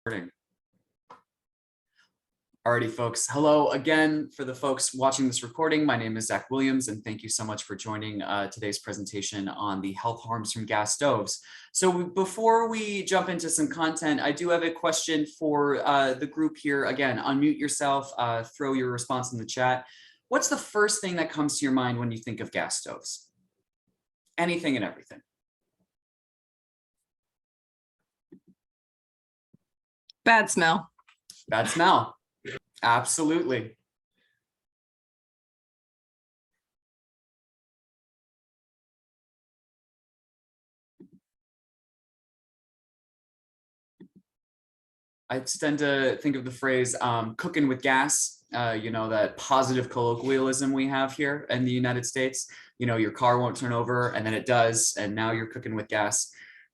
Recording. Alrighty, folks. Hello again for the folks watching this recording. My name is Zach Williams, and thank you so much for joining today's presentation on the health harms from gas stoves. So before we jump into some content, I do have a question for the group here. Again, unmute yourself, throw your response in the chat. What's the first thing that comes to your mind when you think of gas stoves? Anything and everything. Bad smell. Bad smell. Absolutely. I tend to think of the phrase cooking with gas, you know, that positive colloquialism we have here in the United States. You know, your car won't turn over and then it does, and now you're cooking with gas.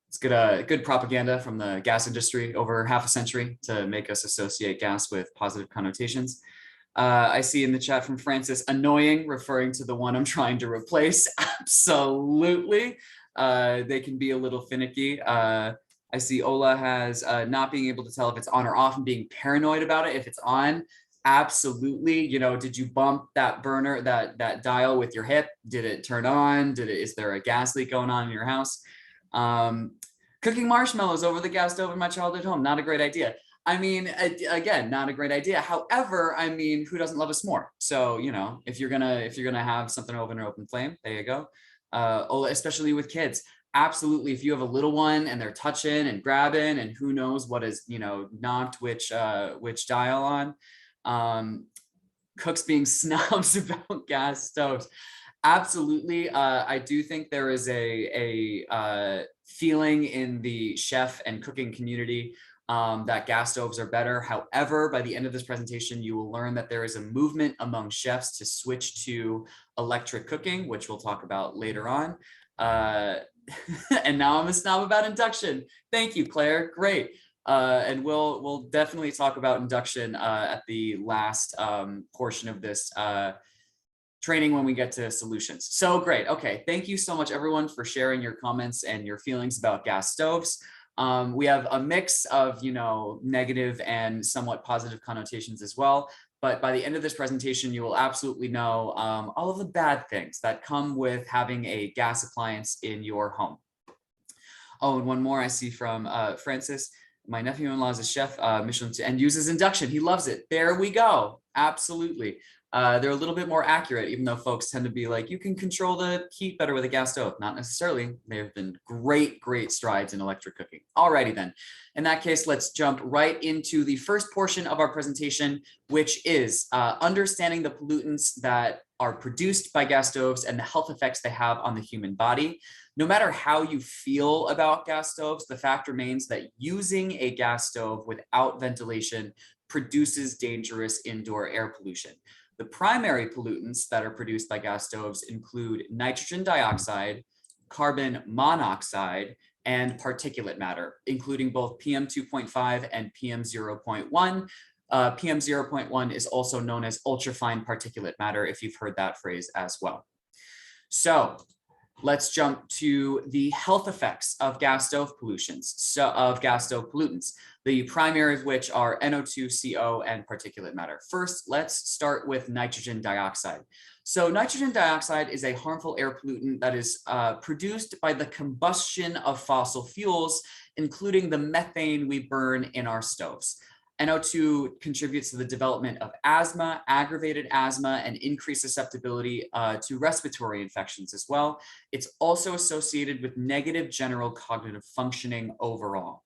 It's good propaganda from the gas industry over half a century to make us associate gas with positive connotations. I see in the chat from Francis, annoying, referring to the one I'm trying to replace. Absolutely. They can be a little finicky. I see Ola has not being able to tell if it's on or off and being paranoid about it. If it's on, absolutely. You know, did you bump that burner, that dial with your hip? Did it turn on? Is there a gas leak going on in your house? Cooking marshmallows over the gas stove in my childhood home, not a great idea. I mean, again, not a great idea. However, I mean, who doesn't love a s'more? So, you know, if you're gonna have something over an open flame, there you go. Especially with kids, absolutely. If you have a little one and they're touching and grabbing, and who knows what is, you know, knocked which dial on. Cooks being snobs about gas stoves. Absolutely. I do think there is a feeling in the chef and cooking community that gas stoves are better. However, by the end of this presentation, you will learn that there is a movement among chefs to switch to electric cooking, which we'll talk about later on. And now I'm a snob about induction. Thank you, Claire. Great. And we'll definitely talk about induction at the last portion of this training when we get to solutions. So great. Okay. Thank you so much, everyone, for sharing your comments and your feelings about gas stoves. We have a mix of, you know, negative and somewhat positive connotations as well. But by the end of this presentation, you will absolutely know all of the bad things that come with having a gas appliance in your home. Oh, and one more I see from Francis. My nephew-in-law is a chef, Michelin, and uses induction. He loves it. There we go. Absolutely. They're a little bit more accurate, even though folks tend to be like, you can control the heat better with a gas stove. Not necessarily. There have been great strides in electric cooking. Alrighty then. In that case, let's jump right into the first portion of our presentation, which is understanding the pollutants that are produced by gas stoves and the health effects they have on the human body. No matter how you feel about gas stoves, the fact remains that using a gas stove without ventilation produces dangerous indoor air pollution. The primary pollutants that are produced by gas stoves include nitrogen dioxide, carbon monoxide, and particulate matter, including both PM 2.5 and PM 0.1. PM 0.1 is also known as ultrafine particulate matter, if you've heard that phrase as well. So let's jump to the health effects of gas stove pollutions, pollutants, the primary of which are NO2, CO, and particulate matter. First, let's start with nitrogen dioxide. So nitrogen dioxide is a harmful air pollutant that is produced by the combustion of fossil fuels, including the methane we burn in our stoves. NO2 contributes to the development of asthma, aggravated asthma, and increased susceptibility to respiratory infections as well. It's also associated with negative general cognitive functioning overall.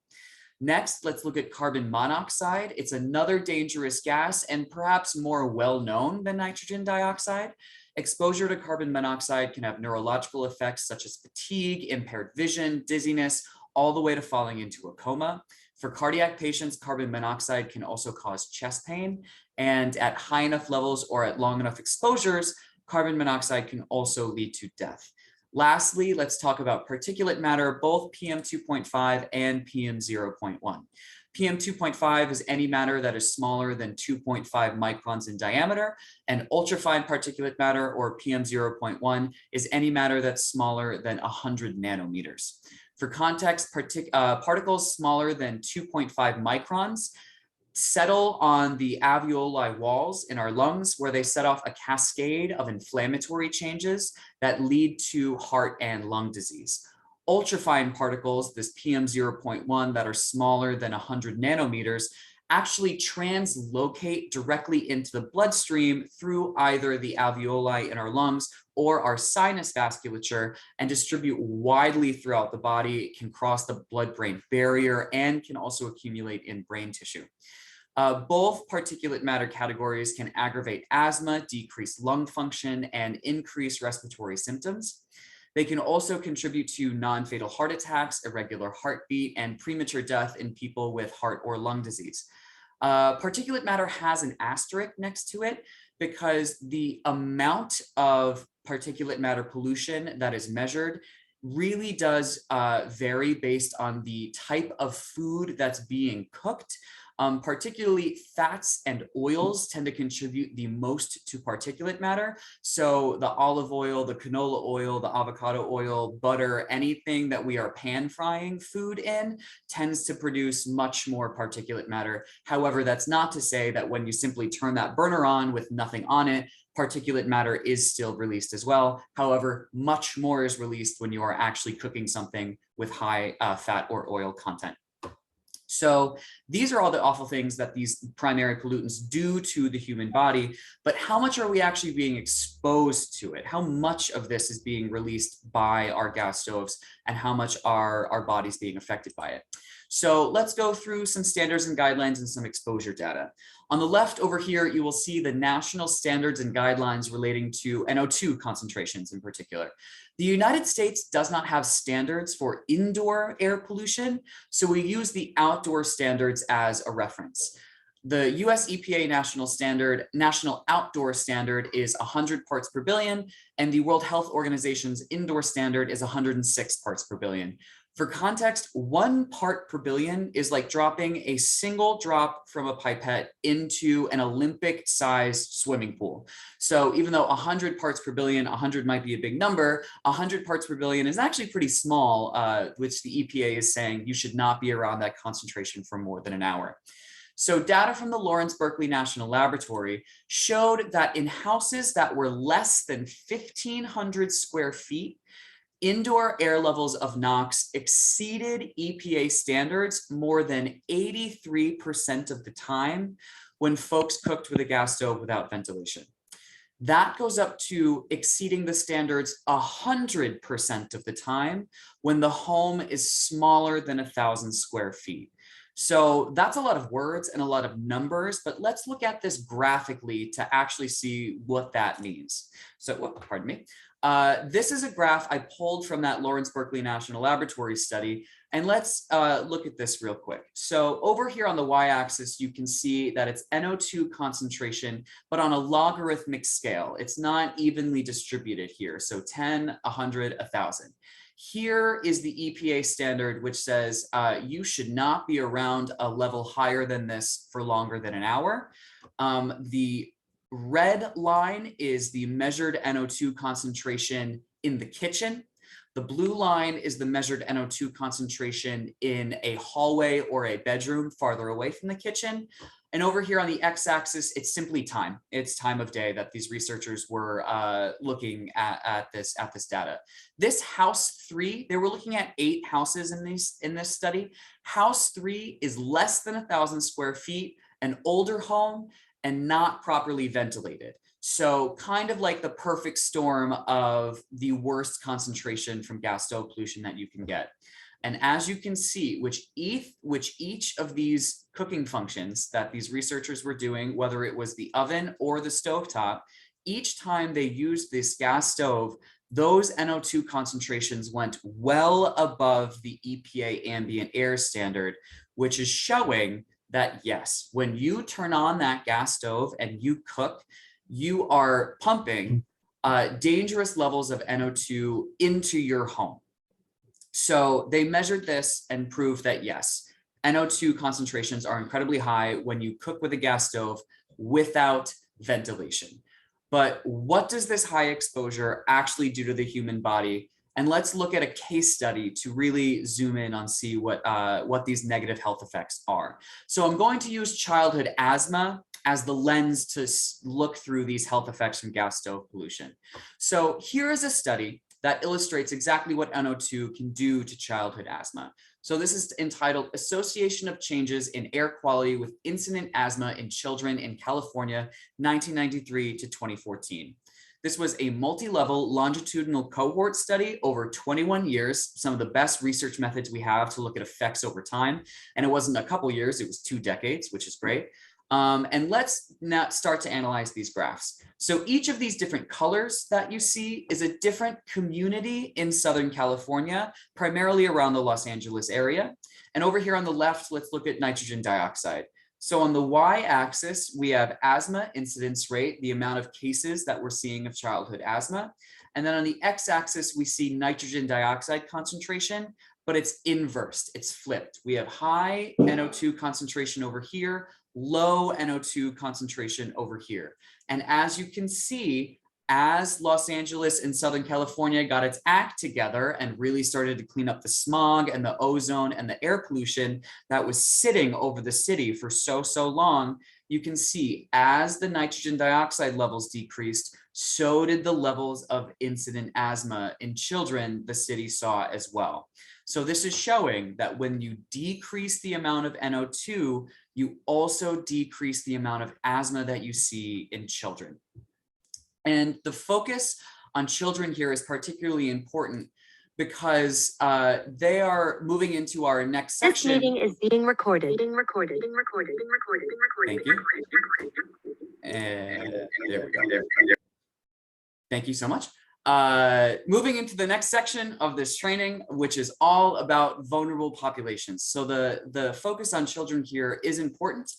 Next, let's look at carbon monoxide. It's another dangerous gas and perhaps more well-known than nitrogen dioxide. Exposure to carbon monoxide can have neurological effects such as fatigue, impaired vision, dizziness, all the way to falling into a coma. For cardiac patients, carbon monoxide can also cause chest pain, and at high enough levels or at long enough exposures, carbon monoxide can also lead to death. Lastly, let's talk about particulate matter, both PM 2.5 and PM 0.1. PM 2.5 is any matter that is smaller than 2.5 microns in diameter, and ultrafine particulate matter, or PM 0.1, is any matter that's smaller than 100 nanometers. For context, particles smaller than 2.5 microns settle on the alveoli walls in our lungs, where they set off a cascade of inflammatory changes that lead to heart and lung disease. Ultrafine particles, this PM 0.1, that are smaller than 100 nanometers, actually translocate directly into the bloodstream through either the alveoli in our lungs or our sinus vasculature and distribute widely throughout the body. It can cross the blood-brain barrier and can also accumulate in brain tissue. Both particulate matter categories can aggravate asthma, decrease lung function, and increase respiratory symptoms. They can also contribute to non-fatal heart attacks, irregular heartbeat, and premature death in people with heart or lung disease. Particulate matter has an asterisk next to it because the amount of particulate matter pollution that is measured really does vary based on the type of food that's being cooked. Particularly fats and oils tend to contribute the most to particulate matter. So the olive oil, the canola oil, the avocado oil, butter, anything that we are pan frying food in tends to produce much more particulate matter. However, that's not to say that when you simply turn that burner on with nothing on it, particulate matter is still released as well. However, much more is released when you are actually cooking something with high fat or oil content. So these are all the awful things that these primary pollutants do to the human body, but how much are we actually being exposed to it? How much of this is being released by our gas stoves, and how much are our bodies being affected by it? So let's go through some standards and guidelines and some exposure data. On the left over here, you will see the national standards and guidelines relating to NO2 concentrations in particular. The United States does not have standards for indoor air pollution, so we use the outdoor standards as a reference. The US EPA national outdoor standard is 100 parts per billion, and the World Health Organization's indoor standard is 106 parts per billion. For context, 1 part per billion is like dropping a single drop from a pipette into an Olympic-sized swimming pool. So even though 100 parts per billion, 100 might be a big number, 100 parts per billion is actually pretty small, which the EPA is saying you should not be around that concentration for more than an hour. So data from the Lawrence Berkeley National Laboratory showed that in houses that were less than 1,500 square feet, indoor air levels of NOx exceeded EPA standards more than 83% of the time when folks cooked with a gas stove without ventilation. That goes up to exceeding the standards 100% of the time when the home is smaller than 1,000 square feet. So that's a lot of words and a lot of numbers, but let's look at this graphically to actually see what that means. So, pardon me. This is a graph I pulled from that Lawrence Berkeley National Laboratory study, and let's look at this real quick. So over here on the y-axis, you can see that it's NO2 concentration, but on a logarithmic scale. It's not evenly distributed here, so 10, 100, 1,000. Here is the EPA standard, which says you should not be around a level higher than this for longer than an hour. The red line is the measured NO2 concentration in the kitchen. The blue line is the measured NO2 concentration in a hallway or a bedroom farther away from the kitchen. And over here on the x-axis, it's simply time. It's time of day that these researchers were looking at this data. This house 3, they were looking at 8 houses in this study. House 3 is less than 1,000 square feet, an older home, and not properly ventilated. So kind of like the perfect storm of the worst concentration from gas stove pollution that you can get. And as you can see, which each of these cooking functions that these researchers were doing, whether it was the oven or the stovetop, each time they used this gas stove, those NO2 concentrations went well above the EPA ambient air standard, which is showing that yes, when you turn on that gas stove and you cook, you are pumping dangerous levels of NO2 into your home. So they measured this and proved that yes, NO2 concentrations are incredibly high when you cook with a gas stove without ventilation. But what does this high exposure actually do to the human body? And let's look at a case study to really zoom in on see what these negative health effects are. So I'm going to use childhood asthma as the lens to look through these health effects from gas stove pollution. So here is a study that illustrates exactly what NO2 can do to childhood asthma. So this is entitled Association of Changes in Air Quality with Incident Asthma in Children in California, 1993 to 2014. This was a multi-level longitudinal cohort study over 21 years, some of the best research methods we have to look at effects over time. And it wasn't a couple years, it was 2 decades, which is great. And let's now start to analyze these graphs. So each of these different colors that you see is a different community in Southern California, primarily around the Los Angeles area. And over here on the left, let's look at nitrogen dioxide. So on the y-axis, we have asthma incidence rate, the amount of cases that we're seeing of childhood asthma. And then on the x-axis, we see nitrogen dioxide concentration, but it's inversed, it's flipped. We have high NO2 concentration over here, low NO2 concentration over here. And as you can see, as Los Angeles and Southern California got its act together and really started to clean up the smog and the ozone and the air pollution that was sitting over the city for so long, you can see as the nitrogen dioxide levels decreased, so did the levels of incident asthma in children the city saw as well. So this is showing that when you decrease the amount of NO2, you also decrease the amount of asthma that you see in children. And the focus on children here is particularly important because they are moving into our next section. This meeting is being recorded. Thank you. And there we go. Thank you so much. Moving into the next section of this training, which is all about vulnerable populations. So the focus on children here is important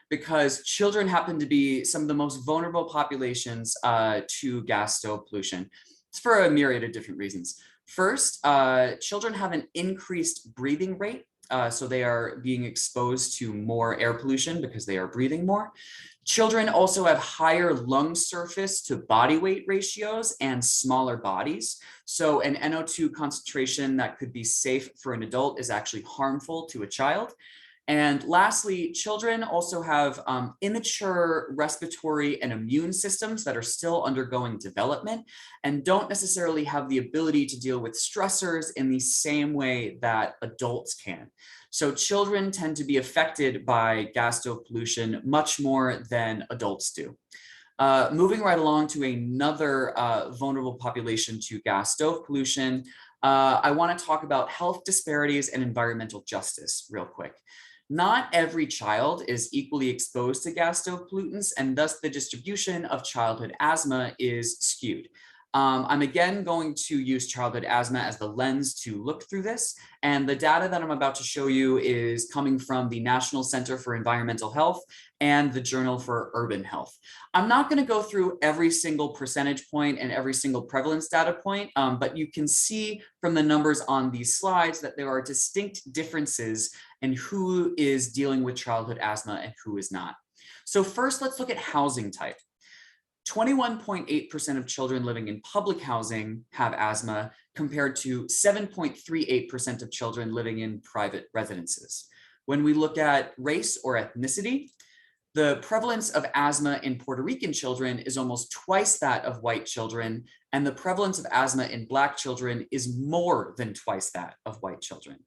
because children happen to be some of the most vulnerable populations to gas stove pollution. It's for a myriad of different reasons. First, children have an increased breathing rate. So they are being exposed to more air pollution because they are breathing more. Children also have higher lung surface to body weight ratios and smaller bodies. So an NO2 concentration that could be safe for an adult is actually harmful to a child. And lastly, children also have immature respiratory and immune systems that are still undergoing development and don't necessarily have the ability to deal with stressors in the same way that adults can. So children tend to be affected by gas stove pollution much more than adults do. Moving right along to another vulnerable population to gas stove pollution, I want to talk about health disparities and environmental justice real quick. Not every child is equally exposed to gas stove pollutants, and thus the distribution of childhood asthma is skewed. I'm again going to use childhood asthma as the lens to look through this. And the data that I'm about to show you is coming from the National Center for Environmental Health and the Journal for Urban Health. I'm not going to go through every single percentage point and every single prevalence data point, but you can see from the numbers on these slides that there are distinct differences in who is dealing with childhood asthma and who is not. So first, let's look at housing type. 21.8% of children living in public housing have asthma compared to 7.38% of children living in private residences. When we look at race or ethnicity, the prevalence of asthma in Puerto Rican children is almost twice that of white children, and the prevalence of asthma in Black children is more than twice that of white children.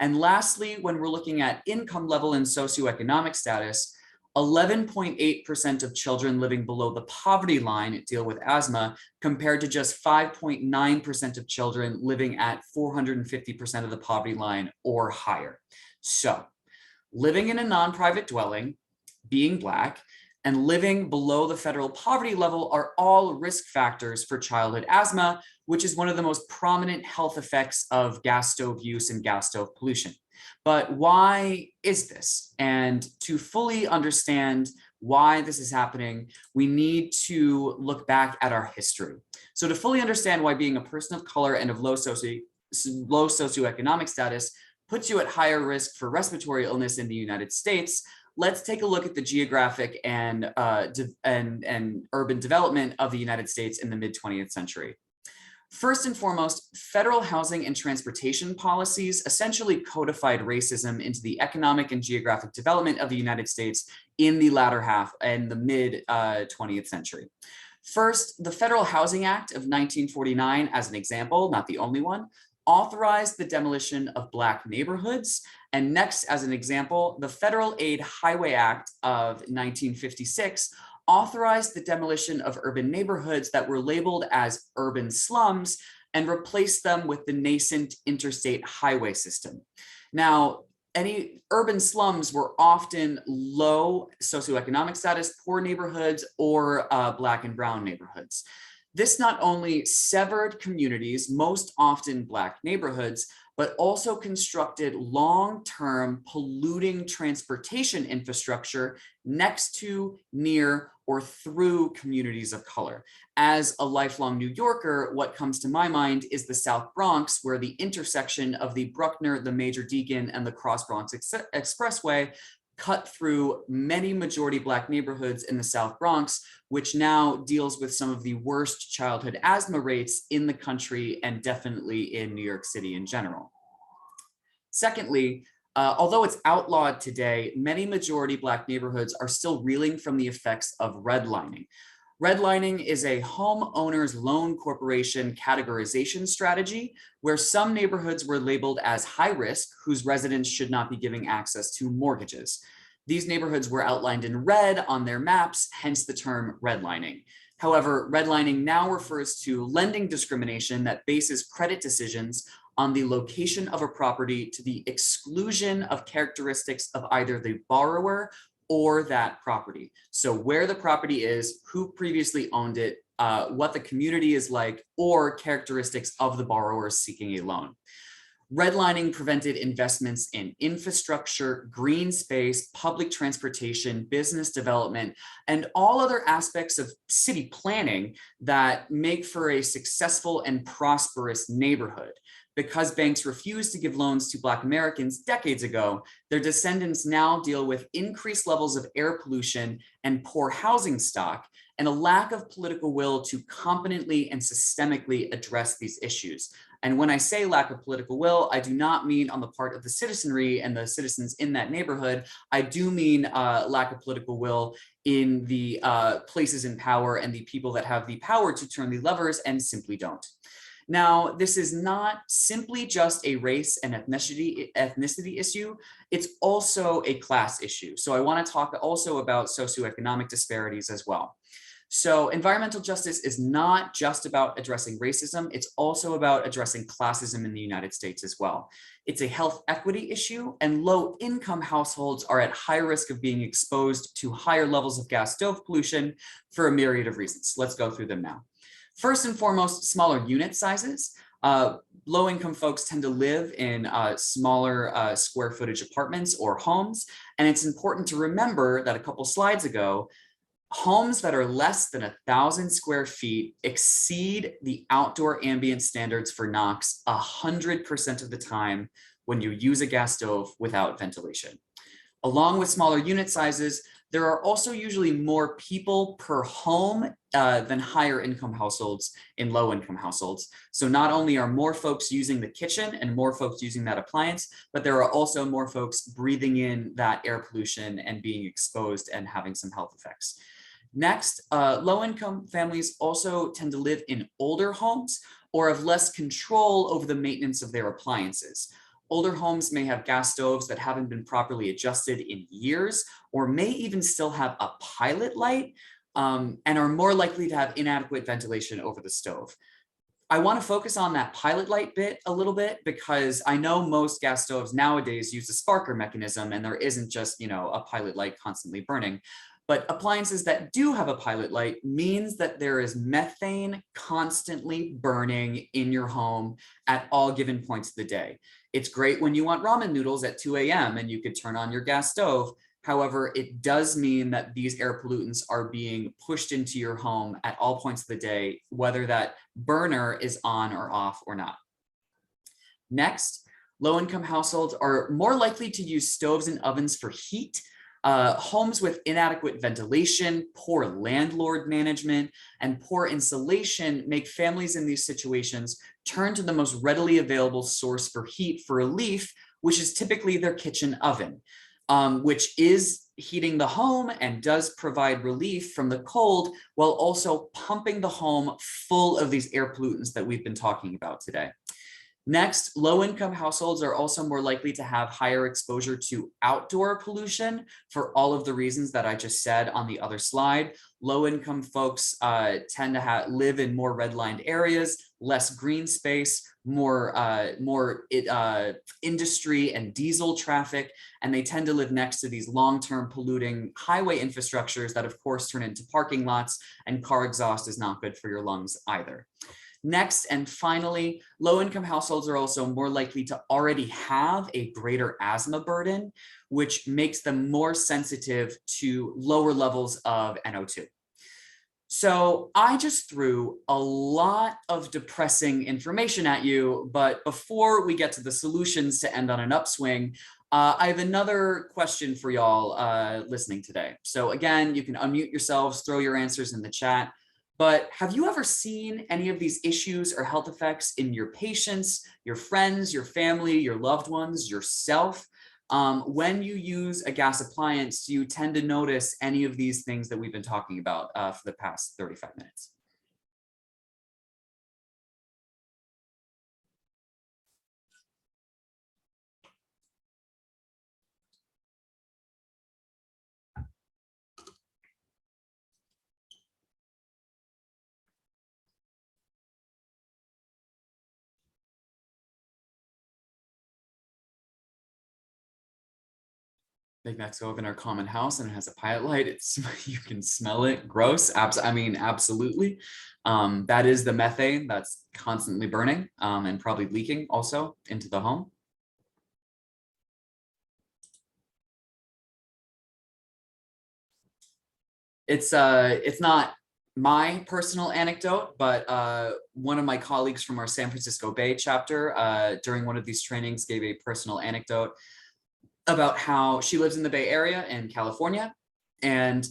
And lastly, when we're looking at income level and socioeconomic status, 11.8% of children living below the poverty line deal with asthma, compared to just 5.9% of children living at 450% of the poverty line or higher. So, living in a non-private dwelling, being Black, and living below the federal poverty level are all risk factors for childhood asthma, which is one of the most prominent health effects of gas stove use and gas stove pollution. But why is this? And to fully understand why this is happening, we need to look back at our history. So to fully understand why being a person of color and of low socioeconomic status puts you at higher risk for respiratory illness in the United States, let's take a look at the geographic and urban development of the United States in the mid-20th century. First and foremost, federal housing and transportation policies essentially codified racism into the economic and geographic development of the United States in the latter half and the mid 20th century. First, the Federal Housing Act of 1949, as an example, not the only one, authorized the demolition of Black neighborhoods. And next, as an example, the Federal Aid Highway Act of 1956 authorized the demolition of urban neighborhoods that were labeled as urban slums and replaced them with the nascent interstate highway system. Now, any urban slums were often low socioeconomic status, poor neighborhoods, or Black and brown neighborhoods. This not only severed communities, most often Black neighborhoods, but also constructed long-term polluting transportation infrastructure next to, near, or through communities of color. As a lifelong New Yorker, what comes to my mind is the South Bronx, where the intersection of the Bruckner, the Major Deacon, and the Cross Bronx Expressway cut through many majority Black neighborhoods in the South Bronx, which now deals with some of the worst childhood asthma rates in the country and definitely in New York City in general. Secondly, although it's outlawed today, many majority Black neighborhoods are still reeling from the effects of redlining. Redlining is a homeowners loan corporation categorization strategy where some neighborhoods were labeled as high risk, whose residents should not be giving access to mortgages. These neighborhoods were outlined in red on their maps, hence the term redlining. However, redlining now refers to lending discrimination that bases credit decisions on the location of a property to the exclusion of characteristics of either the borrower or that property. So where the property is, who previously owned it, what the community is like, or characteristics of the borrower seeking a loan. Redlining prevented investments in infrastructure, green space, public transportation, business development, and all other aspects of city planning that make for a successful and prosperous neighborhood. Because banks refused to give loans to Black Americans decades ago, their descendants now deal with increased levels of air pollution and poor housing stock, and a lack of political will to competently and systemically address these issues. And when I say lack of political will, I do not mean on the part of the citizenry and the citizens in that neighborhood. I do mean lack of political will in the places in power and the people that have the power to turn the levers and simply don't. Now, this is not simply just a race and ethnicity issue, it's also a class issue. So I want to talk also about socioeconomic disparities as well. So environmental justice is not just about addressing racism, it's also about addressing classism in the United States as well. It's a health equity issue, and low-income households are at high risk of being exposed to higher levels of gas stove pollution for a myriad of reasons. Let's go through them now. First and foremost, smaller unit sizes. Low-income folks tend to live in smaller square footage apartments or homes. And it's important to remember that a couple slides ago, homes that are less than 1,000 square feet exceed the outdoor ambient standards for NOx 100% of the time when you use a gas stove without ventilation. Along with smaller unit sizes, there are also usually more people per home than higher income households in low income households. So not only are more folks using the kitchen and more folks using that appliance, but there are also more folks breathing in that air pollution and being exposed and having some health effects. Next, low income families also tend to live in older homes or have less control over the maintenance of their appliances. Older homes may have gas stoves that haven't been properly adjusted in years, or may even still have a pilot light, and are more likely to have inadequate ventilation over the stove. I want to focus on that pilot light bit a little bit because I know most gas stoves nowadays use a sparker mechanism and there isn't just, a pilot light constantly burning. But appliances that do have a pilot light means that there is methane constantly burning in your home at all given points of the day. It's great when you want ramen noodles at 2 a.m. and you could turn on your gas stove. However, it does mean that these air pollutants are being pushed into your home at all points of the day, whether that burner is on or off or not. Next, low-income households are more likely to use stoves and ovens for heat. Homes with inadequate ventilation, poor landlord management, and poor insulation make families in these situations turn to the most readily available source for heat for relief, which is typically their kitchen oven, which is heating the home and does provide relief from the cold while also pumping the home full of these air pollutants that we've been talking about today. Next, low-income households are also more likely to have higher exposure to outdoor pollution for all of the reasons that I just said on the other slide. Low-income folks tend to live in more redlined areas, less green space, more industry and diesel traffic, and they tend to live next to these long-term polluting highway infrastructures that, of course, turn into parking lots, and car exhaust is not good for your lungs either. Next, and finally, low-income households are also more likely to already have a greater asthma burden, which makes them more sensitive to lower levels of NO2. So I just threw a lot of depressing information at you, but before we get to the solutions to end on an upswing, I have another question for y'all listening today. So again, you can unmute yourselves, throw your answers in the chat. But have you ever seen any of these issues or health effects in your patients, your friends, your family, your loved ones, yourself? When you use a gas appliance, do you tend to notice any of these things that we've been talking about for the past 35 minutes? Big Mac stove in our common house, and it has a pilot light. It's you can smell it. Gross. I mean, absolutely. That is the methane that's constantly burning and probably leaking also into the home. It's not my personal anecdote, but one of my colleagues from our San Francisco Bay chapter during one of these trainings gave a personal anecdote about how she lives in the Bay Area in California, and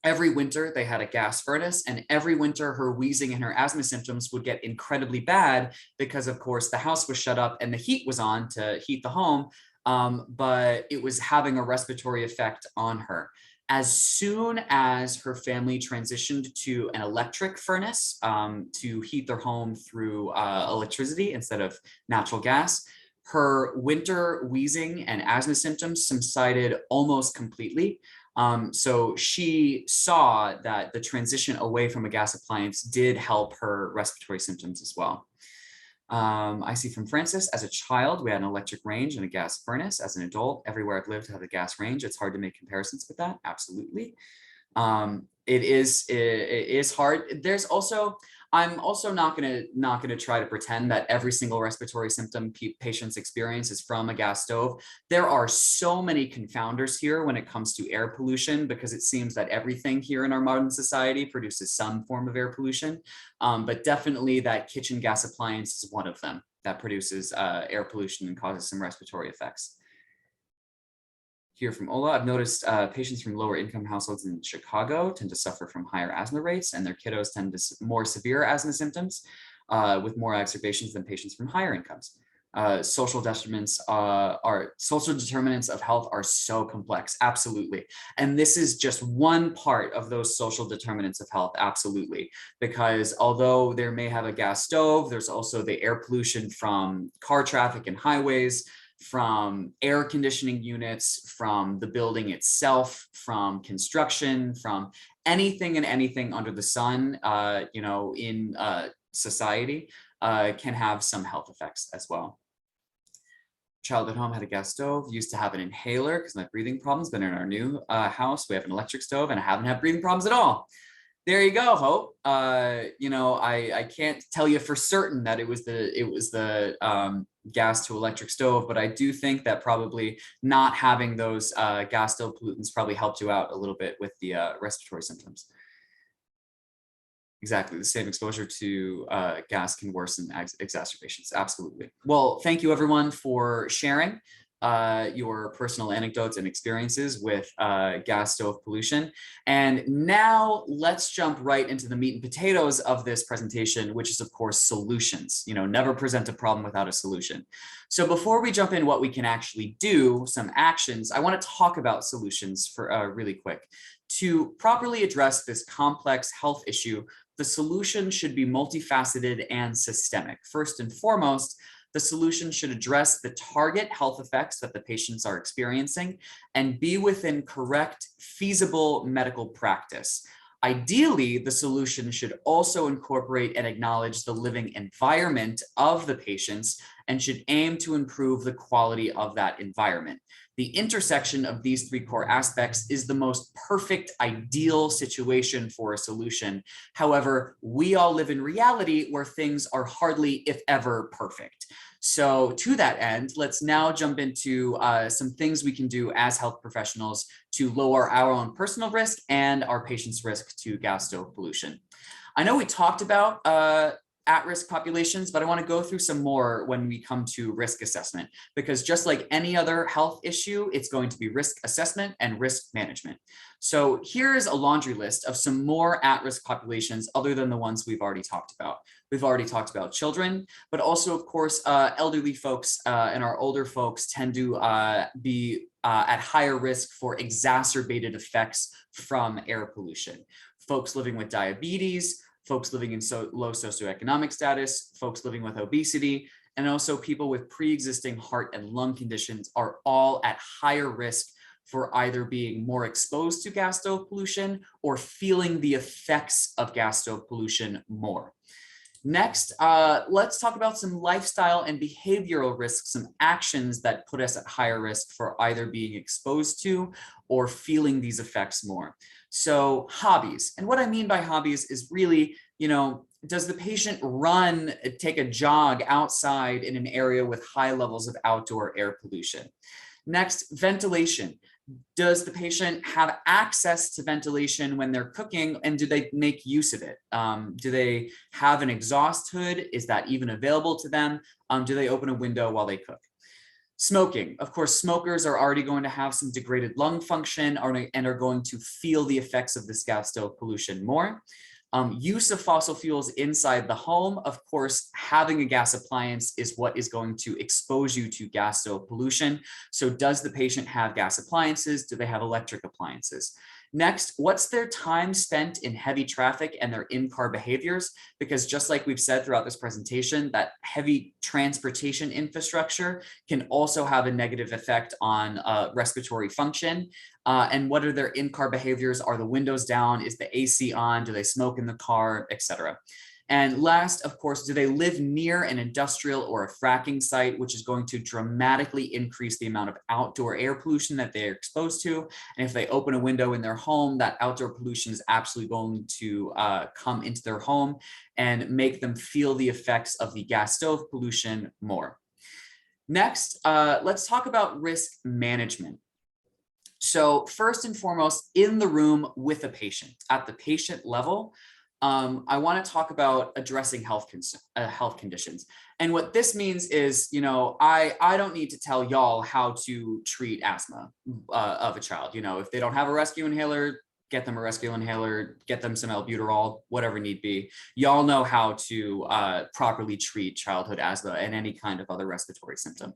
every winter they had a gas furnace, and every winter her wheezing and her asthma symptoms would get incredibly bad because, of course, the house was shut up and the heat was on to heat the home, but it was having a respiratory effect on her. As soon as her family transitioned to an electric furnace to heat their home through electricity instead of natural gas, her winter wheezing and asthma symptoms subsided almost completely. So she saw that the transition away from a gas appliance did help her respiratory symptoms as well. I see from Francis, as a child, we had an electric range and a gas furnace. As an adult, everywhere I've lived had a gas range. It's hard to make comparisons with that. Absolutely. It is hard. There's also, I'm also not gonna try to pretend that every single respiratory symptom patients experience is from a gas stove. There are so many confounders here when it comes to air pollution, because it seems that everything here in our modern society produces some form of air pollution. But definitely that kitchen gas appliance is one of them that produces air pollution and causes some respiratory effects. Here from Ola, I've noticed patients from lower income households in Chicago tend to suffer from higher asthma rates, and their kiddos tend to more severe asthma symptoms with more exacerbations than patients from higher incomes. Social determinants of health are so complex, absolutely. And this is just one part of those social determinants of health, absolutely. Because although there may have a gas stove, there's also the air pollution from car traffic and highways, from air conditioning units, from the building itself, from construction, from anything and anything under the sun, you know, in society can have some health effects as well. Child at home had a gas stove, used to have an inhaler because of my breathing problems, but in our new house, we have an electric stove and I haven't had breathing problems at all. There you go, Hope. You know, I can't tell you for certain that it was the gas to electric stove, but I do think that probably not having those gas stove pollutants probably helped you out a little bit with the respiratory symptoms. Exactly, the same exposure to gas can worsen exacerbations. Absolutely. Well, thank you everyone for sharing. your personal anecdotes and experiences with gas stove pollution. And now let's jump right into the meat and potatoes of this presentation, which is of course solutions. Never present a problem without a solution. So before we jump in what we can actually do, some actions, I want to talk about solutions for really quick. To properly address this complex health issue, the solution should be multifaceted and systemic. First and foremost, the solution should address the target health effects that the patients are experiencing and be within correct, feasible medical practice. Ideally, the solution should also incorporate and acknowledge the living environment of the patients and should aim to improve the quality of that environment. The intersection of these three core aspects is the most perfect, ideal situation for a solution. However, we all live in reality where things are hardly, if ever, perfect. So to that end, let's now jump into some things we can do as health professionals to lower our own personal risk and our patients' risk to gas stove pollution. I know we talked about at-risk populations, but I want to go through some more when we come to risk assessment, because just like any other health issue, it's going to be risk assessment and risk management. So here's a laundry list of some more at-risk populations other than the ones we've already talked about. We've already talked about children, but also, of course, elderly folks and our older folks tend to be at higher risk for exacerbated effects from air pollution. Folks living with diabetes, folks living in low socioeconomic status, folks living with obesity, and also people with pre-existing heart and lung conditions are all at higher risk for either being more exposed to gas stove pollution or feeling the effects of gas stove pollution more. Next, let's talk about some lifestyle and behavioral risks, some actions that put us at higher risk for either being exposed to or feeling these effects more. So hobbies, and what I mean by hobbies is really, does the patient take a jog outside in an area with high levels of outdoor air pollution? Next, ventilation. Does the patient have access to ventilation when they're cooking, and do they make use of it? Do they have an exhaust hood? Is that even available to them? Do they open a window while they cook? Smoking. Of course, smokers are already going to have some degraded lung function and are going to feel the effects of this gas stove pollution more. Use of fossil fuels inside the home. Of course, having a gas appliance is what is going to expose you to gas stove pollution. So does the patient have gas appliances? Do they have electric appliances? Next, what's their time spent in heavy traffic and their in-car behaviors? Because just like we've said throughout this presentation, that heavy transportation infrastructure can also have a negative effect on respiratory function. And what are their in-car behaviors? Are the windows down? Is the AC on? Do they smoke in the car, etc.? And last, of course, do they live near an industrial or a fracking site, which is going to dramatically increase the amount of outdoor air pollution that they're exposed to? And if they open a window in their home, that outdoor pollution is absolutely going to come into their home and make them feel the effects of the gas stove pollution more. Next, let's talk about risk management. So first and foremost, in the room with a patient, at the patient level, I want to talk about addressing health conditions. And what this means is, I don't need to tell y'all how to treat asthma of a child. If they don't have a rescue inhaler, get them a rescue inhaler, get them some albuterol, whatever need be. Y'all know how to properly treat childhood asthma and any kind of other respiratory symptom.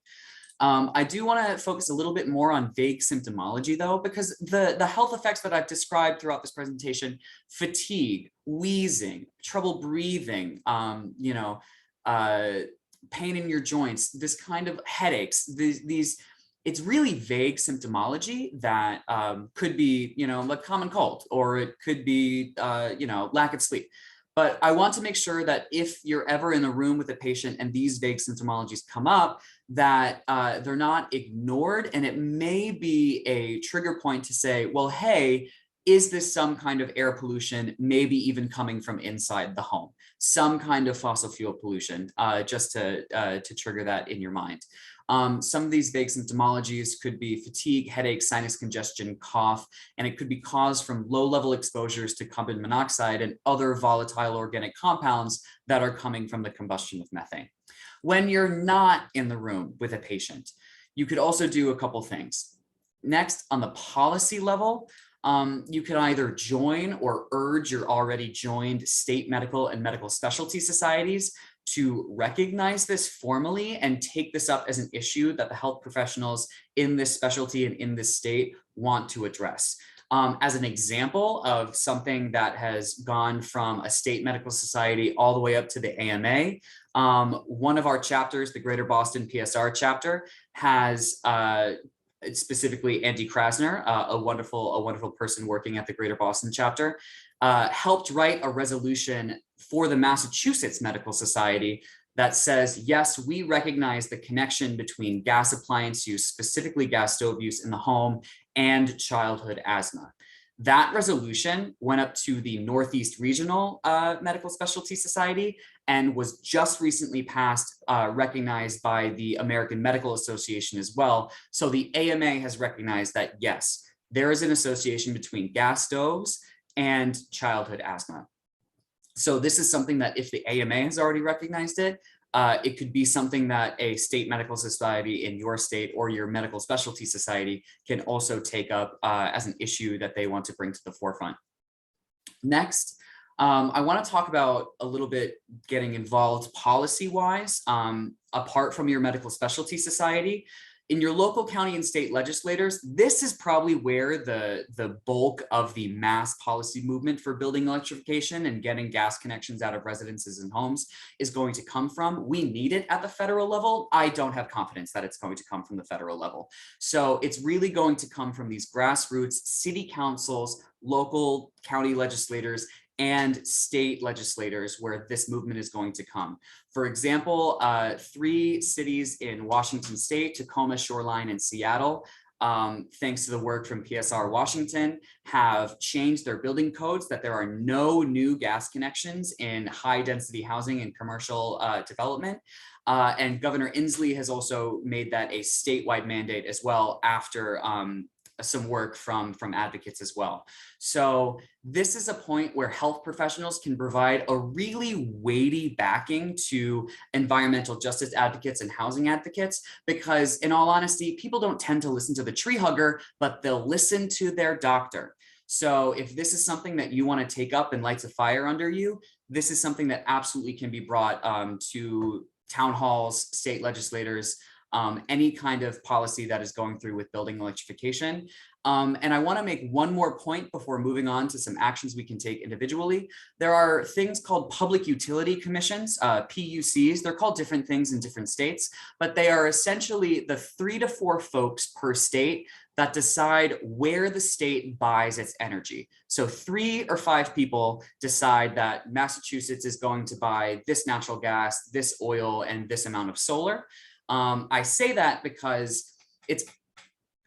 I do want to focus a little bit more on vague symptomology, though, because the health effects that I've described throughout this presentation, fatigue, wheezing, trouble breathing, pain in your joints, this kind of headaches, it's really vague symptomology that could be, like common cold, or it could be, lack of sleep. But I want to make sure that if you're ever in a room with a patient and these vague symptomologies come up, that they're not ignored, and it may be a trigger point to say, well, hey, is this some kind of air pollution, maybe even coming from inside the home, some kind of fossil fuel pollution, just to trigger that in your mind. Some of these vague symptomologies could be fatigue, headache, sinus congestion, cough, and it could be caused from low-level exposures to carbon monoxide and other volatile organic compounds that are coming from the combustion of methane. When you're not in the room with a patient, You could also do a couple things. Next, on the policy level, you can either join or urge your already joined state medical and medical specialty societies to recognize this formally and take this up as an issue that the health professionals in this specialty and in this state want to address. As an example of something that has gone from a state medical society all the way up to the AMA, one of our chapters, the Greater Boston PSR chapter, has specifically Andy Krasner, a wonderful person working at the Greater Boston chapter, helped write a resolution for the Massachusetts Medical Society that says, yes, we recognize the connection between gas appliance use, specifically gas stove use in the home, and childhood asthma. That resolution went up to the Northeast Regional Medical Specialty Society and was just recently passed, recognized by the American Medical Association as well. So the AMA has recognized that, yes, there is an association between gas stoves and childhood asthma. So this is something that if the AMA has already recognized it, it could be something that a state medical society in your state or your medical specialty society can also take up as an issue that they want to bring to the forefront. Next, I want to talk about a little bit getting involved policy-wise, apart from your medical specialty society. In your local county and state legislators, this is probably where the bulk of the mass policy movement for building electrification and getting gas connections out of residences and homes is going to come from. We need it at the federal level. I don't have confidence that it's going to come from the federal level. So it's really going to come from these grassroots city councils, local county legislators, and state legislators where this movement is going to come. For example, 3 cities in Washington state, Tacoma, Shoreline, and Seattle, thanks to the work from PSR Washington, have changed their building codes that there are no new gas connections in high density housing and commercial development. And Governor Inslee has also made that a statewide mandate as well after some work from advocates as well. So this is a point where health professionals can provide a really weighty backing to environmental justice advocates and housing advocates, because in all honesty, people don't tend to listen to the tree hugger, but they'll listen to their doctor. So if this is something that you want to take up and lights a fire under you, this is something that absolutely can be brought to town halls, state legislators, any kind of policy that is going through with building electrification. And I want to make one more point before moving on to some actions we can take individually. There are things called public utility commissions, PUCs. They're called different things in different states, but they are essentially the 3 to 4 folks per state that decide where the state buys its energy. So 3 or 5 people decide that Massachusetts is going to buy this natural gas, this oil, and this amount of solar. I say that because it's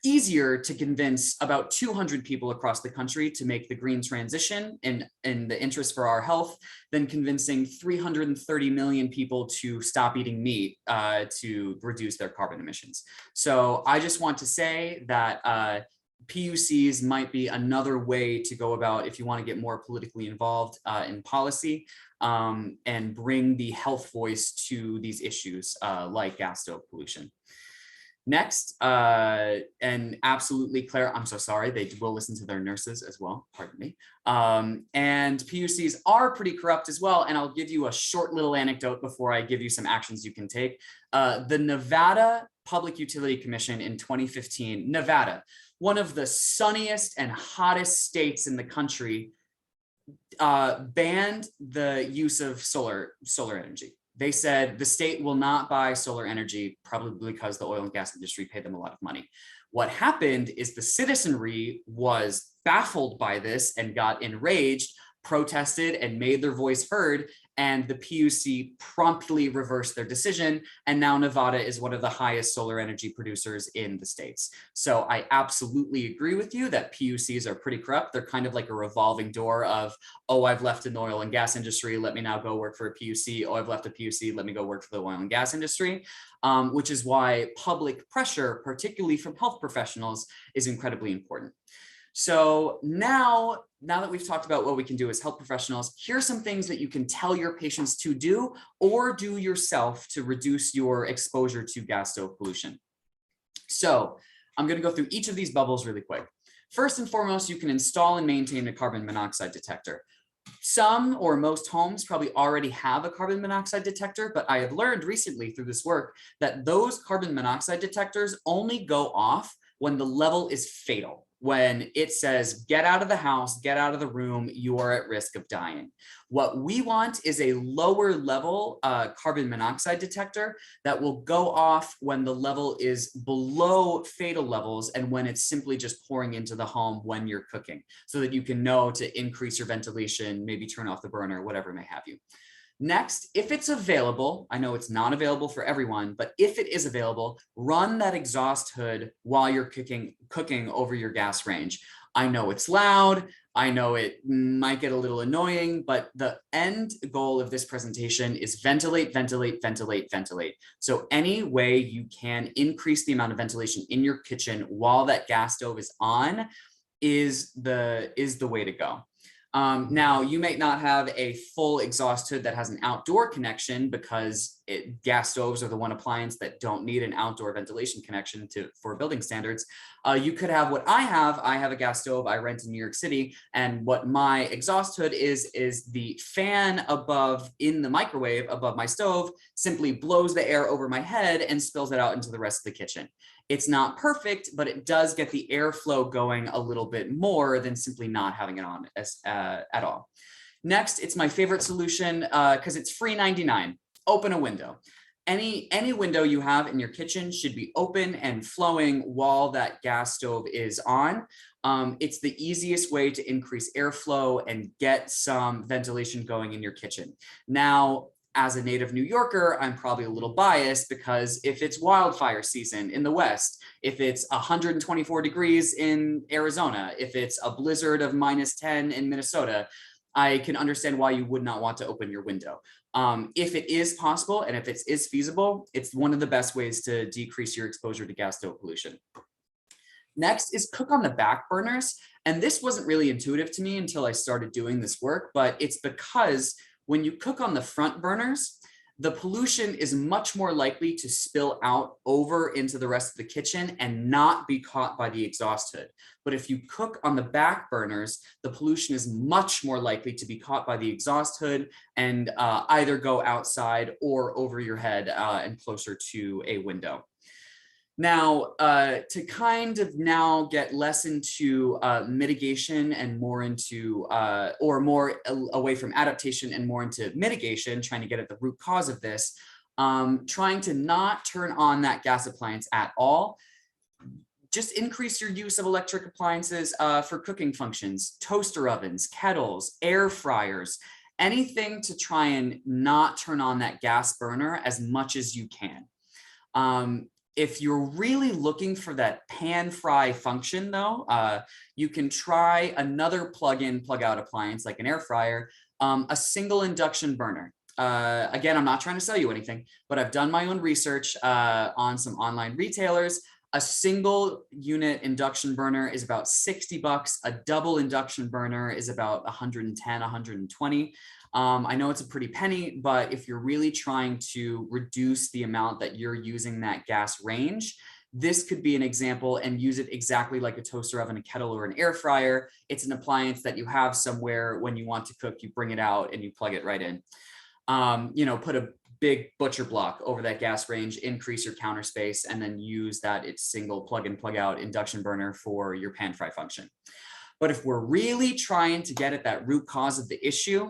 easier to convince about 200 people across the country to make the green transition in the interest for our health than convincing 330 million people to stop eating meat to reduce their carbon emissions. So I just want to say that PUCs might be another way to go about if you want to get more politically involved in policy and bring the health voice to these issues like gas stove pollution. Next, and absolutely Claire, I'm so sorry, they will listen to their nurses as well, pardon me. And PUCs are pretty corrupt as well. And I'll give you a short little anecdote before I give you some actions you can take. The Nevada Public Utility Commission in 2015, Nevada, one of the sunniest and hottest states in the country, banned the use of solar energy. They said the state will not buy solar energy, probably because the oil and gas industry paid them a lot of money. What happened is the citizenry was baffled by this and got enraged, protested, and made their voice heard. And the PUC promptly reversed their decision. And now Nevada is one of the highest solar energy producers in the states. So I absolutely agree with you that PUCs are pretty corrupt. They're kind of like a revolving door of, oh, I've left an oil and gas industry, let me now go work for a PUC. Oh, I've left a PUC, let me go work for the oil and gas industry, which is why public pressure, particularly from health professionals, is incredibly important. So now that we've talked about what we can do as health professionals, here are some things that you can tell your patients to do or do yourself to reduce your exposure to gas stove pollution. So I'm going to go through each of these bubbles really quick. First and foremost, you can install and maintain a carbon monoxide detector. Some or most homes probably already have a carbon monoxide detector, but I have learned recently through this work that those carbon monoxide detectors only go off when the level is fatal, when it says, get out of the house, get out of the room, you are at risk of dying. What we want is a lower level carbon monoxide detector that will go off when the level is below fatal levels and when it's simply just pouring into the home when you're cooking, so that you can know to increase your ventilation, maybe turn off the burner, whatever may have you. Next, if it's available, I know it's not available for everyone, but if it is available, run that exhaust hood while you're cooking over your gas range. I know it's loud. I know it might get a little annoying, but the end goal of this presentation is ventilate, ventilate, ventilate, ventilate. So any way you can increase the amount of ventilation in your kitchen while that gas stove is on is the way to go. Now, you may not have a full exhaust hood that has an outdoor connection because gas stoves are the one appliance that don't need an outdoor ventilation connection for building standards. You could have what I have. I have a gas stove I rent in New York City, and what my exhaust hood is the fan above in the microwave above my stove simply blows the air over my head and spills it out into the rest of the kitchen. It's not perfect, but it does get the airflow going a little bit more than simply not having it on at all. Next, it's my favorite solution because it's free 99. Open a window. Any window you have in your kitchen should be open and flowing while that gas stove is on. It's the easiest way to increase airflow and get some ventilation going in your kitchen. Now, as a native New Yorker, I'm probably a little biased because if it's wildfire season in the West, if it's 124 degrees in Arizona, if it's a blizzard of -10 in Minnesota, I can understand why you would not want to open your window. If it is possible and if it is feasible, it's one of the best ways to decrease your exposure to gas stove pollution. Next is cook on the back burners. And this wasn't really intuitive to me until I started doing this work, but it's because when you cook on the front burners, the pollution is much more likely to spill out over into the rest of the kitchen and not be caught by the exhaust hood. But if you cook on the back burners, the pollution is much more likely to be caught by the exhaust hood and either go outside or over your head and closer to a window. Now, to kind of now get less into mitigation and more into, or more away from adaptation and more into mitigation, trying to get at the root cause of this, trying to not turn on that gas appliance at all. Just increase your use of electric appliances for cooking functions, toaster ovens, kettles, air fryers, anything to try and not turn on that gas burner as much as you can. If you're really looking for that pan fry function though, you can try another plug-in, plug-out appliance like an air fryer, a single induction burner. Again, I'm not trying to sell you anything, but I've done my own research on some online retailers. A single unit induction burner is about 60 bucks. A double induction burner is about 110, 120. I know it's a pretty penny, but if you're really trying to reduce the amount that you're using that gas range, this could be an example, and use it exactly like a toaster oven, a kettle, or an air fryer. It's an appliance that you have somewhere when you want to cook, you bring it out and you plug it right in. Put a big butcher block over that gas range, increase your counter space, and then use that it's single plug in, plug out induction burner for your pan fry function. But if we're really trying to get at that root cause of the issue,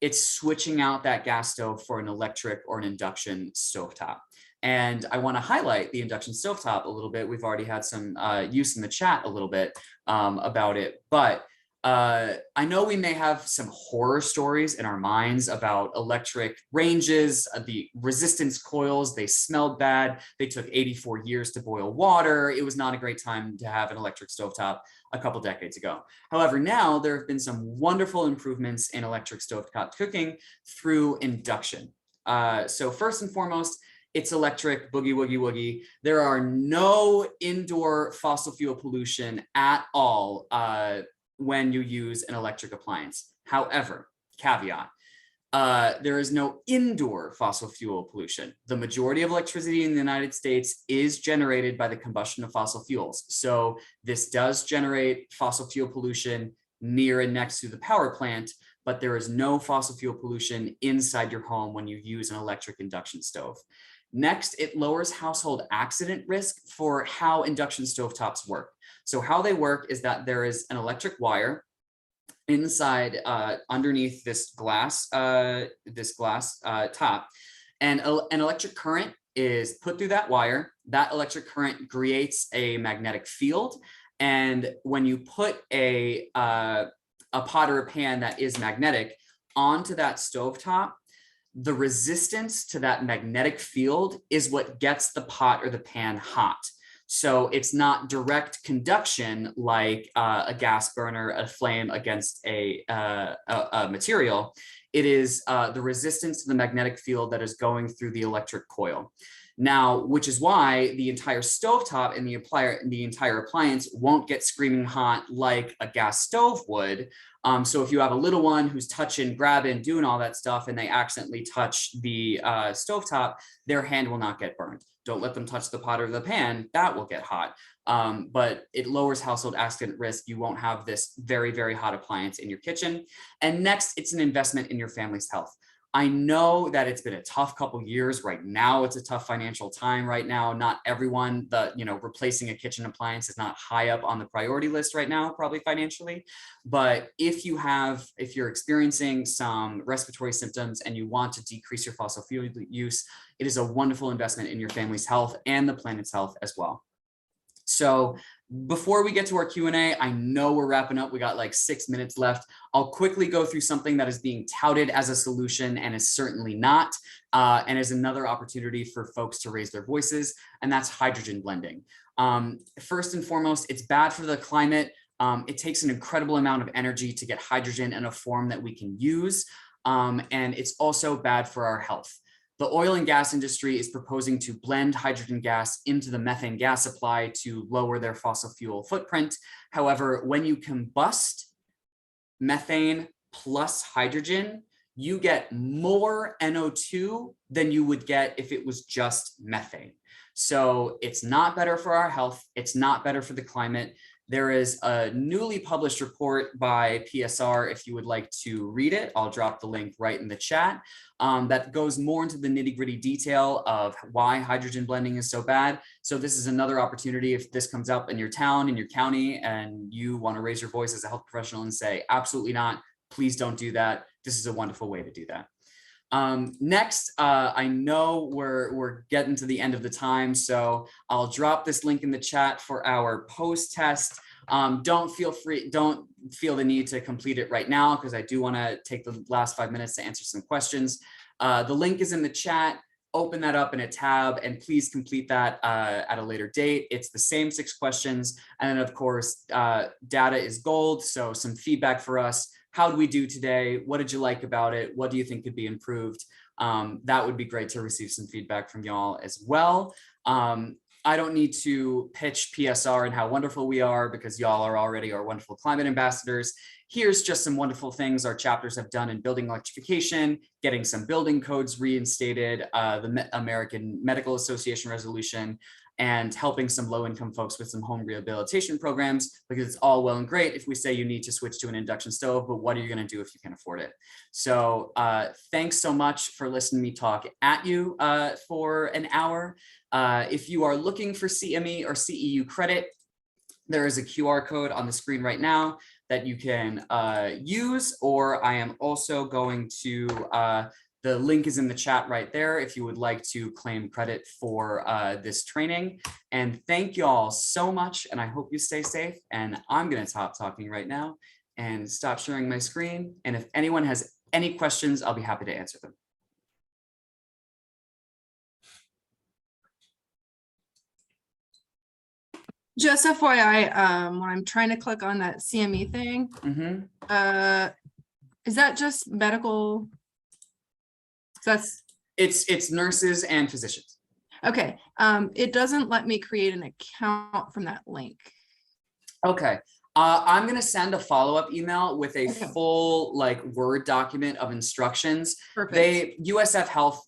it's switching out that gas stove for an electric or an induction stovetop. And I want to highlight the induction stovetop a little bit. We've already had some use in the chat a little bit about it, but I know we may have some horror stories in our minds about electric ranges, the resistance coils. They smelled bad. They took 84 years to boil water. It was not a great time to have an electric stovetop a couple decades ago. However, now there have been some wonderful improvements in electric stovetop cooking through induction. So first and foremost, it's electric, boogie, woogie, woogie. There are no indoor fossil fuel pollution at all when you use an electric appliance. However, caveat, There is no indoor fossil fuel pollution. The majority of electricity in the United States is generated by the combustion of fossil fuels. So this does generate fossil fuel pollution near and next to the power plant, but there is no fossil fuel pollution inside your home when you use an electric induction stove. Next, it lowers household accident risk for how induction stovetops work. So how they work is that there is an electric wire inside underneath this glass top, and an electric current is put through that wire. That electric current creates a magnetic field, and when you put a pot or a pan that is magnetic onto that stovetop, the resistance to that magnetic field is what gets the pot or the pan hot. So it's not direct conduction like a gas burner, a flame against a material. It is the resistance to the magnetic field that is going through the electric coil. Now, which is why the entire stovetop and the entire appliance won't get screaming hot like a gas stove would. So if you have a little one who's touching, grabbing, doing all that stuff, and they accidentally touch the stovetop, their hand will not get burned. Don't let them touch the pot or the pan, that will get hot. But it lowers household accident risk. You won't have this very, very hot appliance in your kitchen. And next, it's an investment in your family's health. I know that it's been a tough couple years. Right now, it's a tough financial time right now. Not everyone, replacing a kitchen appliance is not high up on the priority list right now, probably financially. But if you're experiencing some respiratory symptoms and you want to decrease your fossil fuel use, it is a wonderful investment in your family's health and the planet's health as well. So before we get to our Q&A, I know we're wrapping up. We got like 6 minutes left. I'll quickly go through something that is being touted as a solution and is certainly not, and is another opportunity for folks to raise their voices, and that's hydrogen blending. First and foremost, it's bad for the climate. It takes an incredible amount of energy to get hydrogen in a form that we can use, and it's also bad for our health. The oil and gas industry is proposing to blend hydrogen gas into the methane gas supply to lower their fossil fuel footprint. However, when you combust methane plus hydrogen, you get more NO2 than you would get if it was just methane. So it's not better for our health. It's not better for the climate. There is a newly published report by PSR. If you would like to read it, I'll drop the link right in the chat. That goes more into the nitty-gritty detail of why hydrogen blending is so bad. So this is another opportunity if this comes up in your town, in your county, and you want to raise your voice as a health professional and say, absolutely not, please don't do that. This is a wonderful way to do that. Next, I know we're getting to the end of the time, so I'll drop this link in the chat for our post test. Don't feel the need to complete it right now, because I do want to take the last 5 minutes to answer some questions. The link is in the chat. Open that up in a tab and please complete that at a later date. It's the same 6 questions. And then of course, data is gold. So some feedback for us. How did we do today? What did you like about it? What do you think could be improved? That would be great to receive some feedback from y'all as well. I don't need to pitch PSR and how wonderful we are, because y'all are already our wonderful climate ambassadors. Here's just some wonderful things our chapters have done in building electrification, getting some building codes reinstated, the American Medical Association resolution, and helping some low-income folks with some home rehabilitation programs, because it's all well and great if we say you need to switch to an induction stove, but what are you going to do if you can't afford it? So thanks so much for listening to me talk at you for an hour. If you are looking for CME or CEU credit, there is a QR code on the screen right now that you can use, or I am also going to, the link is in the chat right there if you would like to claim credit for this training. And thank you all so much, and I hope you stay safe. And I'm going to stop talking right now and stop sharing my screen. And if anyone has any questions, I'll be happy to answer them. Just FYI, when I'm trying to click on that CME thing, is that just medical? It's nurses and physicians. Okay. It doesn't let me create an account from that link. Okay. I'm going to send a follow-up email with a Okay. full like Word document of instructions. Perfect. USF Health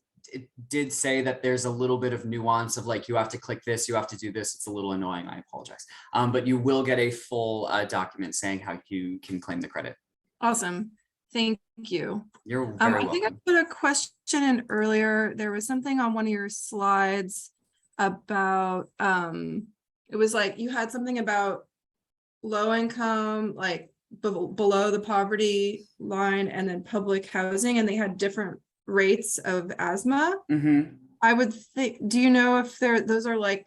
did say that there's a little bit of nuance of like, you have to click this, you have to do this. It's a little annoying. I apologize. But you will get a full document saying how you can claim the credit. Awesome. Thank you. You're very I think I welcome. put a question in earlier. There was something on one of your slides about, it was like you had something about low income, like below the poverty line, and then public housing, and they had different rates of asthma. Mm-hmm. I would think, do you know if those are like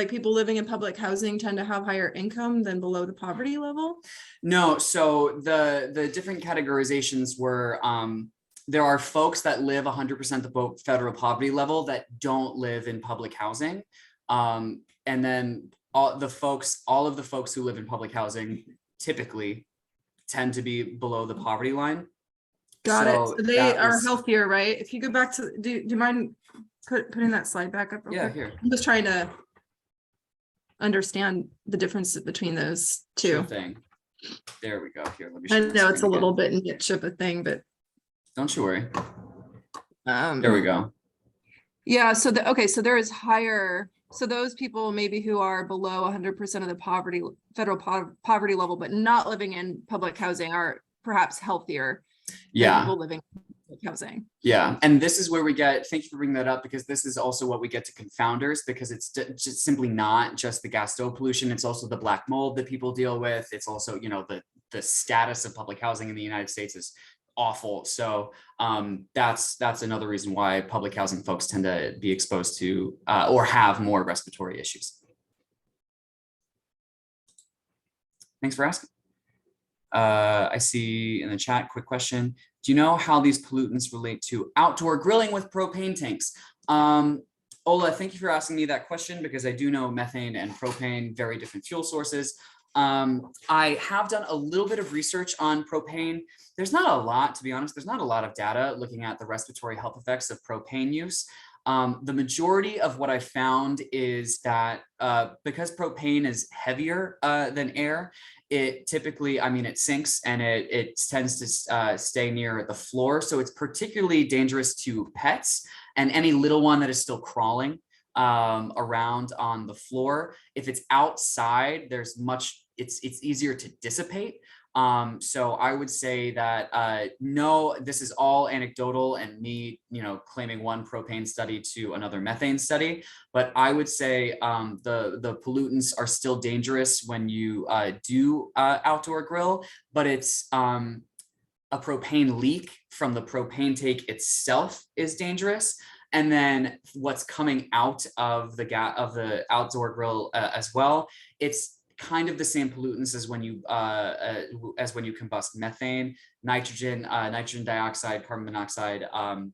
people living in public housing tend to have higher income than below the poverty level? No, so the different categorizations were there are folks that live 100% the federal poverty level that don't live in public housing. And then all of the folks who live in public housing typically tend to be below the poverty line. Got it. So So they that are was, healthier, right? If you go back to, do you mind putting that slide back up real yeah, quick? here. I'm just trying to understand the difference between those Sure two. thing. There we go. Here, let me I share my know it's a screen little again. bit niche of a thing, but Don't you worry. There we go. yeah, so so there is higher, so those people maybe who are below 100% of the federal poverty level, but not living in public housing are perhaps healthier than Yeah. people living in public housing. Yeah, and this is where we get, thank you for bringing that up, because this is also what we get to confounders, because it's just simply not just the gas stove pollution, it's also the black mold that people deal with. It's also, you know, the status of public housing in the United States is awful. So that's another reason why public housing folks tend to be exposed to or have more respiratory issues. Thanks for asking. I see in the chat, quick question. Do you know how these pollutants relate to outdoor grilling with propane tanks? Ola, thank you for asking me that question, because I do know methane and propane, very different fuel sources. I have done a little bit of research on propane. There's not a lot, to be honest, there's not a lot of data looking at the respiratory health effects of propane use. The majority of what I found is that because propane is heavier than air, it typically, I mean, it sinks and it tends to stay near the floor. So it's particularly dangerous to pets and any little one that is still crawling around on the floor. If it's outside, it's easier to dissipate. So I would say that no, this is all anecdotal and me, you know, claiming one propane study to another methane study. But I would say the pollutants are still dangerous when you do outdoor grill, but it's a propane leak from the propane tank itself is dangerous. And then what's coming out of the outdoor grill as well, it's kind of the same pollutants as when you combust methane, nitrogen dioxide, carbon monoxide, and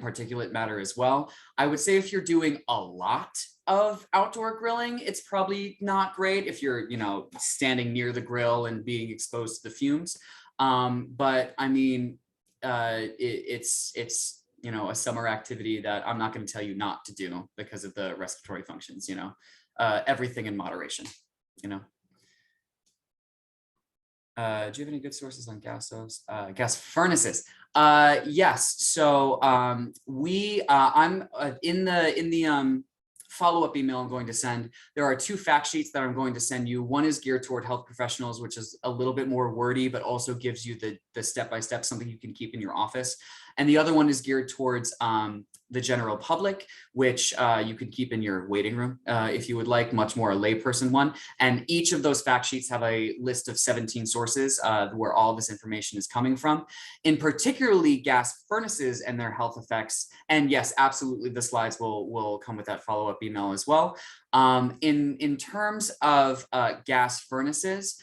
particulate matter as well. I would say if you're doing a lot of outdoor grilling, it's probably not great if you're, you know, standing near the grill and being exposed to the fumes. But I mean, it's you know, a summer activity that I'm not going to tell you not to do because of the respiratory functions, you know, everything in moderation, you know. Do you have any good sources on gas stoves? Gas furnaces? Yes. So I'm in the follow-up email I'm going to send. There are two fact sheets that I'm going to send you. One is geared toward health professionals, which is a little bit more wordy, but also gives you the step-by-step, something you can keep in your office. And the other one is geared towards the general public, which you could keep in your waiting room if you would like, much more a layperson one. And each of those fact sheets have a list of 17 sources where all this information is coming from, in particularly gas furnaces and their health effects. And yes, absolutely, the slides will come with that follow-up email as well. In terms of gas furnaces,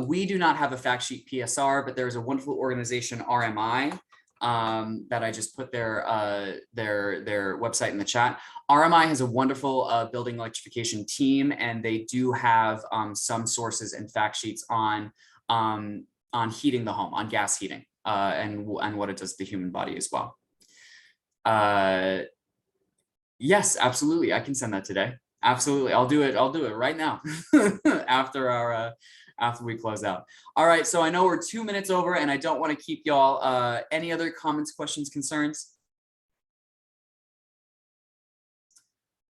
we do not have a fact sheet PSR, but there's a wonderful organization, RMI, that I just put their website in the chat. RMI has a wonderful building electrification team, and they do have some sources and fact sheets on heating the home, on gas heating, and what it does to the human body as well. Yes, absolutely, I can send that today. Absolutely, I'll do it right now after after we close out. All right, so I know we're 2 minutes over and I don't want to keep y'all. Any other comments, questions, concerns?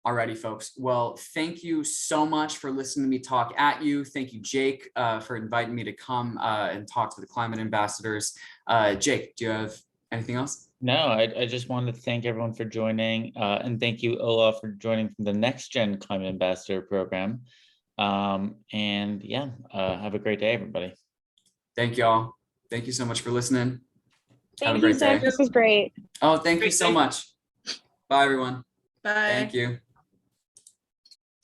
Alrighty, folks. Well, thank you so much for listening to me talk at you. Thank you, Jake, for inviting me to come and talk to the climate ambassadors. Jake, do you have anything else? No, I just wanted to thank everyone for joining, and thank you, Ola, for joining from the Next Gen Climate Ambassador Program. And yeah, have a great day, everybody. Thank y'all. Thank you so much for listening. Have a Thank you, great day. Zach. This was great. Oh, thank you so much. Bye, everyone. Bye. Thank you.